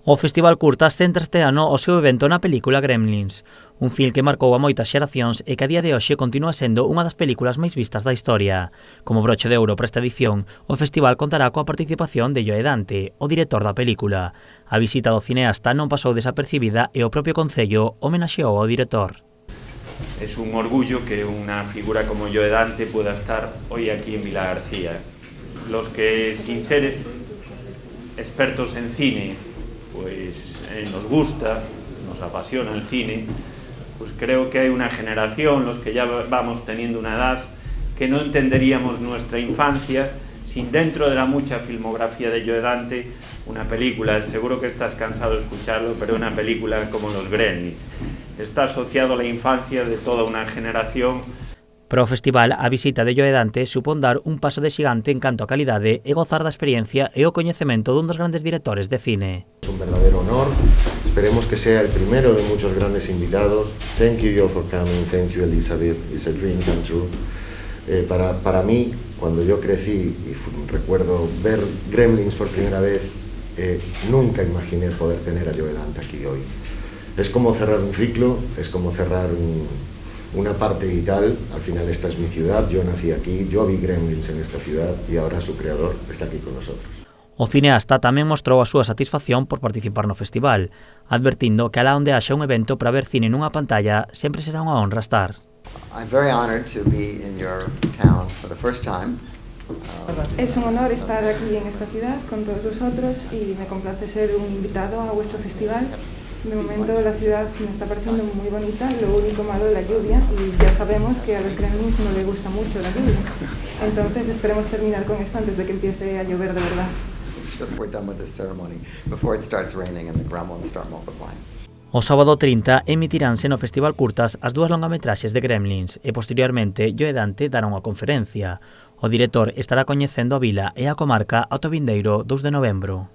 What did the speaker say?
O Festival Curtas centra este ano o seu evento na película Gremlins, un film que marcou a moitas xeracións e que a día de hoxe continúa sendo unha das películas máis vistas da historia. Como broche de ouro para esta edición, o festival contará coa participación de Joe Dante, o director da película. A visita do cineasta non pasou desapercibida e o propio Concello homenaxeou ao director. Es un orgullo que una figura como Joe Dante pueda estar hoy aquí en Vilagarcía. Los que, sin ser expertos en cine, pues nos gusta, nos apasiona el cine, pues creo que hay una generación, los que ya vamos teniendo una edad, que no entenderíamos nuestra infancia sin dentro de la mucha filmografía de Joe Dante, una película, seguro que estás cansado de escucharlo, pero una película como Los Gremlins. Está asociado a la infancia de toda una generación. Para o festival, a visita de Joe Dante supón dar un paso de xigante en canto a calidade e gozar da experiencia e o coñecemento dun dos grandes directores de cine. Es un verdadero honor, esperemos que sea el primero de muchos grandes invitados. Thank you, Joe, for coming, thank you, Elizabeth, it's a dream come true. Para mí, cuando yo crecí y recuerdo ver Gremlins por primera vez, nunca imaginé poder tener a Joe Dante aquí hoy. Es como cerrar un ciclo, es como cerrar una parte vital. Al final esta es mi ciudad, yo nací aquí, yo vi Gremlins en esta ciudad y ahora su creador está aquí con nosotros. O cineasta tamén mostrou a súa satisfacción por participar no festival, advertindo que alá onde haxa un evento para ver cine nunha pantalla sempre será unha honra estar. I'm very honored to be in your town for the first time. Es un honor estar aquí en esta ciudad con todos vosotros y me complace ser un invitado a vuestro festival. De momento la ciudad me está pareciendo muy bonita, lo único malo es la lluvia y ya sabemos que a los Gremlins no les gusta mucho la lluvia. Entonces esperemos terminar con eso antes de que empiece a llover de verdad. We're done with this ceremony before it starts raining and the gremlins start multiplying. O sábado 30 emitiránse no Festival Curtas as dúas longametraxes de Gremlins e posteriormente Joe Dante dará unha conferencia. O director estará coñecendo a vila e a comarca ata o vindeiro 2 de novembro.